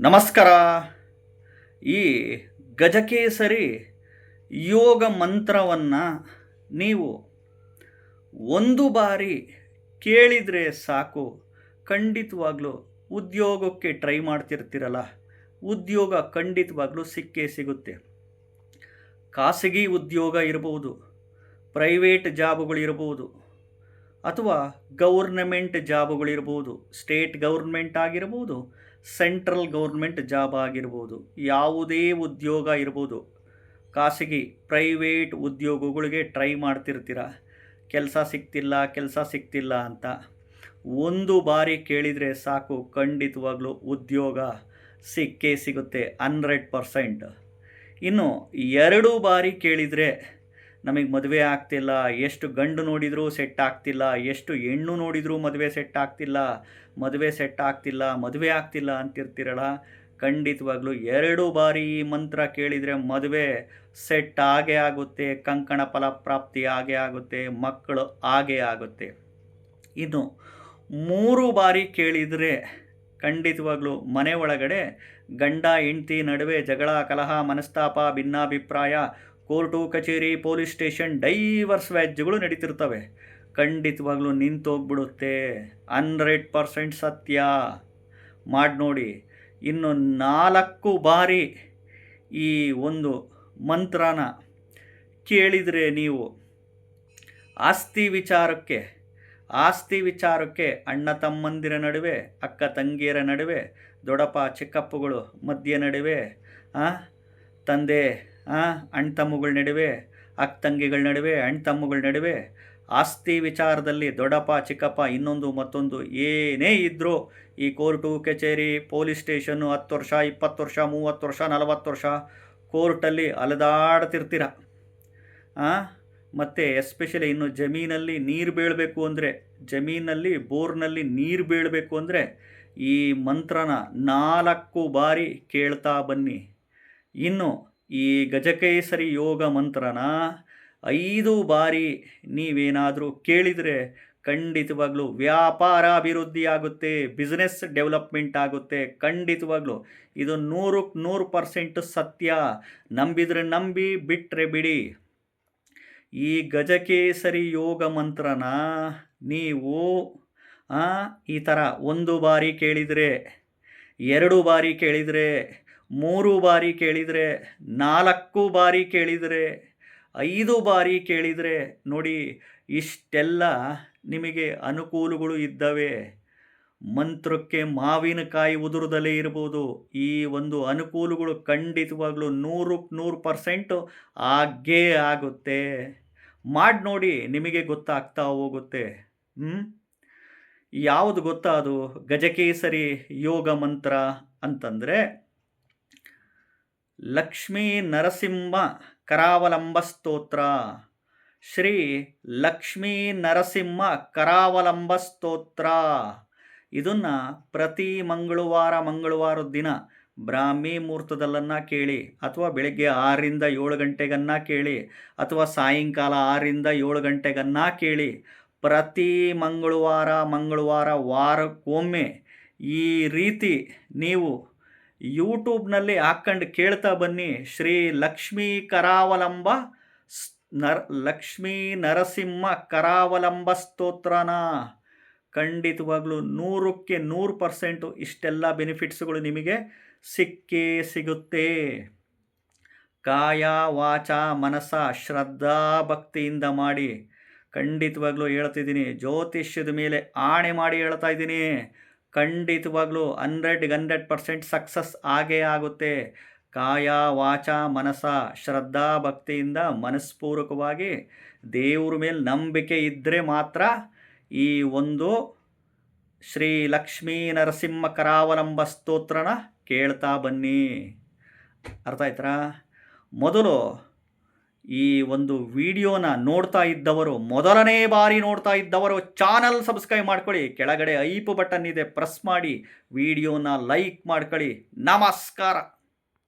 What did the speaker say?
ನಮಸ್ಕಾರ. ಈ ಗಜಕೇಸರಿ ಯೋಗ ಮಂತ್ರವನ್ನು ನೀವು ಒಂದು ಬಾರಿ ಕೇಳಿದರೆ ಸಾಕು, ಖಂಡಿತವಾಗ್ಲೂ ಉದ್ಯೋಗಕ್ಕೆ ಟ್ರೈ ಮಾಡ್ತಿರ್ತೀರಲ್ಲ, ಉದ್ಯೋಗ ಖಂಡಿತವಾಗ್ಲೂ ಸಿಕ್ಕೇ ಸಿಗುತ್ತೆ. ಖಾಸಗಿ ಉದ್ಯೋಗ ಇರ್ಬೋದು, ಪ್ರೈವೇಟ್ ಜಾಬುಗಳಿರ್ಬೋದು, ಅಥವಾ ಗೌರ್ನಮೆಂಟ್ ಜಾಬುಗಳಿರ್ಬೋದು, ಸ್ಟೇಟ್ ಗೌರ್ಮೆಂಟ್ ಆಗಿರ್ಬೋದು, ಸೆಂಟ್ರಲ್ ಗೌರ್ಮೆಂಟ್ ಜಾಬ್ ಆಗಿರ್ಬೋದು, ಯಾವುದೇ ಉದ್ಯೋಗ ಇರ್ಬೋದು. ಖಾಸಗಿ ಪ್ರೈವೇಟ್ ಉದ್ಯೋಗಗಳಿಗೆ ಟ್ರೈ ಮಾಡ್ತಿರ್ತೀರ, ಕೆಲಸ ಸಿಗ್ತಿಲ್ಲ ಅಂತ. ಒಂದು ಬಾರಿ ಕೇಳಿದರೆ ಸಾಕು, ಖಂಡಿತವಾಗ್ಲೂ ಉದ್ಯೋಗ ಸಿಕ್ಕೇ ಸಿಗುತ್ತೆ 100%. ಇನ್ನು 2 ಬಾರಿ ಕೇಳಿದರೆ ನಮಗೆ ಮದುವೆ ಆಗ್ತಿಲ್ಲ, ಎಷ್ಟು ಗಂಡು ನೋಡಿದರೂ ಸೆಟ್ ಆಗ್ತಿಲ್ಲ, ಎಷ್ಟು ಹೆಣ್ಣು ನೋಡಿದರೂ ಮದುವೆ ಸೆಟ್ ಆಗ್ತಿಲ್ಲ ಅಂತಿರ್ತೀರಲ್ಲ, ಖಂಡಿತವಾಗ್ಲೂ 2 ಬಾರಿ ಈ ಮಂತ್ರ ಕೇಳಿದರೆ ಮದುವೆ ಸೆಟ್ ಆಗೇ ಆಗುತ್ತೆ, ಕಂಕಣ ಫಲಪ್ರಾಪ್ತಿ ಆಗೇ ಆಗುತ್ತೆ, ಮಕ್ಕಳು ಆಗೇ ಆಗುತ್ತೆ. ಇನ್ನು 3 ಬಾರಿ ಕೇಳಿದರೆ ಖಂಡಿತವಾಗ್ಲೂ ಮನೆ ಒಳಗಡೆ ಗಂಡ ಹೆಂಡತಿ ನಡುವೆ ಜಗಳ, ಕಲಹ, ಮನಸ್ತಾಪ, ಭಿನ್ನಾಭಿಪ್ರಾಯ, ಕೋರ್ಟು ಕಚೇರಿ, ಪೊಲೀಸ್ ಸ್ಟೇಷನ್, ಡೈವರ್ಸ್ ವ್ಯಾಜ್ಯಗಳು ನಡೀತಿರ್ತವೆ. ಖಂಡಿತವಾಗ್ಲೂ ನಿಂತೋಗ್ಬಿಡುತ್ತೆ. 100% ಸತ್ಯ. ಮಾಡಿ ನೋಡಿ. ಇನ್ನು 4 ಬಾರಿ ಈ ಒಂದು ಮಂತ್ರನ ಕೇಳಿದರೆ ನೀವು ಆಸ್ತಿ ವಿಚಾರಕ್ಕೆ ಅಣ್ಣ ತಮ್ಮಂದಿರ ನಡುವೆ, ಅಕ್ಕ ತಂಗಿಯರ ನಡುವೆ, ದೊಡ್ಡಪ್ಪ ಚಿಕ್ಕಪ್ಪಗಳು ಮಧ್ಯ ನಡುವೆ, ತಂದೆ ಅಣ್ಣ ತಮ್ಮಗಳ ನಡುವೆ, ಅಕ್ಕ ತಂಗಿಗಳ ನಡುವೆ, ಅಣ್ಣ ತಮ್ಮಗಳ ನಡುವೆ, ಆಸ್ತಿ ವಿಚಾರದಲ್ಲಿ ದೊಡ್ಡಪ್ಪ ಚಿಕ್ಕಪ್ಪ ಇನ್ನೊಂದು ಮತ್ತೊಂದು ಏನೇ ಇದ್ದರೂ ಈ ಕೋರ್ಟು ಕಚೇರಿ ಪೊಲೀಸ್ ಸ್ಟೇಷನ್ನು 10 ವರ್ಷ 20 ವರ್ಷ 30 ವರ್ಷ 40 ವರ್ಷ ಕೋರ್ಟಲ್ಲಿ ಅಲೆದಾಡ್ತಿರ್ತೀರ. ಮತ್ತು ಎಸ್ಪೆಷಲಿ ಇನ್ನು ಜಮೀನಲ್ಲಿ ನೀರು ಬೀಳಬೇಕು ಅಂದರೆ, ಬೋರ್ನಲ್ಲಿ ನೀರು ಬೀಳಬೇಕು ಅಂದರೆ ಈ ಮಂತ್ರನ 4 ಬಾರಿ ಕೇಳ್ತಾ ಬನ್ನಿ. ಇನ್ನು ಈ ಗಜಕೇಸರಿ ಯೋಗ ಮಂತ್ರನ 5 ಬಾರಿ ನೀವೇನಾದರೂ ಕೇಳಿದರೆ ಖಂಡಿತವಾಗ್ಲೂ ವ್ಯಾಪಾರ ಅಭಿವೃದ್ಧಿ ಆಗುತ್ತೆ, ಬಿಸ್ನೆಸ್ ಡೆವಲಪ್ಮೆಂಟ್ ಆಗುತ್ತೆ. ಖಂಡಿತವಾಗ್ಲೂ ಇದು 100% ಸತ್ಯ. ನಂಬಿದರೆ ನಂಬಿ, ಬಿಟ್ಟರೆ ಬಿಡಿ. ಈ ಗಜಕೇಸರಿ ಯೋಗ ಮಂತ್ರನ ನೀವು ಈ ಥರ 1 ಬಾರಿ ಕೇಳಿದರೆ, 2 ಬಾರಿ ಕೇಳಿದರೆ, 3 ಬಾರಿ ಕೇಳಿದರೆ, 4 ಬಾರಿ ಕೇಳಿದರೆ, 5 ಬಾರಿ ಕೇಳಿದರೆ ನೋಡಿ, ಇಷ್ಟೆಲ್ಲ ನಿಮಗೆ ಅನುಕೂಲಗಳು ಇದ್ದಾವೆ. ಮಂತ್ರಕ್ಕೆ ಮಾವಿನಕಾಯಿ ಉದುರದಲ್ಲೇ ಇರ್ಬೋದು. ಈ ಒಂದು ಅನುಕೂಲಗಳು ಖಂಡಿತವಾಗ್ಲೂ 100% ಆಗೇ ಆಗುತ್ತೆ. ಮಾಡಿ ನೋಡಿ, ನಿಮಗೆ ಗೊತ್ತಾಗ್ತಾ ಹೋಗುತ್ತೆ. ಯಾವುದು ಗೊತ್ತಾ ಅದು ಗಜಕೇಸರಿ ಯೋಗ ಮಂತ್ರ ಅಂತಂದರೆ, ಲಕ್ಷ್ಮೀ ನರಸಿಂಹ ಕರಾವಲಂಬ ಸ್ತೋತ್ರ. ಶ್ರೀ ಲಕ್ಷ್ಮೀ ನರಸಿಂಹ ಸ್ತೋತ್ರ. ಇದನ್ನು ಪ್ರತಿ ಮಂಗಳವಾರದ ದಿನ ಬ್ರಾಹ್ಮಿ ಮುಹೂರ್ತದಲ್ಲನ್ನು ಕೇಳಿ, ಅಥವಾ ಬೆಳಗ್ಗೆ 6ರಿಂದ 7 ಗಂಟೆಗನ್ನು ಕೇಳಿ, ಅಥವಾ ಸಾಯಂಕಾಲ 6ರಿಂದ 7 ಗಂಟೆಗನ್ನು ಕೇಳಿ. ಪ್ರತಿ ಮಂಗಳವಾರ ವಾರಕ್ಕೊಮ್ಮೆ ಈ ರೀತಿ ನೀವು ಯೂಟ್ಯೂಬ್ನಲ್ಲಿ ಹಾಕ್ಕೊಂಡು ಕೇಳ್ತಾ ಬನ್ನಿ. ಶ್ರೀ ಲಕ್ಷ್ಮೀ ನರಸಿಂಹ ಕರಾವಲಂಬ ಸ್ತೋತ್ರನ. ಖಂಡಿತವಾಗ್ಲೂ 100ಕ್ಕೆ 100% ಇಷ್ಟೆಲ್ಲ ಬೆನಿಫಿಟ್ಸ್ಗಳು ನಿಮಗೆ ಸಿಕ್ಕೇ ಸಿಗುತ್ತೆ. ಕಾಯ ವಾಚ ಮನಸ ಶ್ರದ್ಧಾ ಭಕ್ತಿಯಿಂದ ಮಾಡಿ. ಖಂಡಿತವಾಗ್ಲೂ ಹೇಳ್ತಿದ್ದೀನಿ, ಜ್ಯೋತಿಷ್ಯದ ಮೇಲೆ ಆಣೆ ಮಾಡಿ ಹೇಳ್ತಾ ಇದ್ದೀನಿ, ಖಂಡಿತವಾಗ್ಲೂ 100% ಸಕ್ಸಸ್ ಆಗೇ ಆಗುತ್ತೆ. ಕಾಯ ವಾಚ ಮನಸ ಶ್ರದ್ಧಾ ಭಕ್ತಿಯಿಂದ ಮನಸ್ಪೂರ್ವಕವಾಗಿ ದೇವ್ರ ಮೇಲೆ ನಂಬಿಕೆ ಇದ್ದರೆ ಮಾತ್ರ ಈ ಒಂದು ಶ್ರೀ ಲಕ್ಷ್ಮೀ ನರಸಿಂಹ ಕರಾವಲಂಬ ಸ್ತೋತ್ರನ ಕೇಳ್ತಾ ಬನ್ನಿ. ಅರ್ಥ ಆಯ್ತಾ? ಮೊದಲು ಈ ಒಂದು ವಿಡಿಯೋನ ನೋಡ್ತಾ ಇದ್ದವರು, ಮೊದಲನೇ ಬಾರಿ ನೋಡ್ತಾ ಇದ್ದವರು ಚಾನಲ್ ಸಬ್ಸ್ಕ್ರೈಬ್ ಮಾಡ್ಕೊಳ್ಳಿ. ಕೆಳಗಡೆ ಐಪ್ ಬಟನ್ ಇದೆ, ಪ್ರೆಸ್ ಮಾಡಿ ವಿಡಿಯೋನ ಲೈಕ್ ಮಾಡ್ಕೊಳ್ಳಿ. ನಮಸ್ಕಾರ.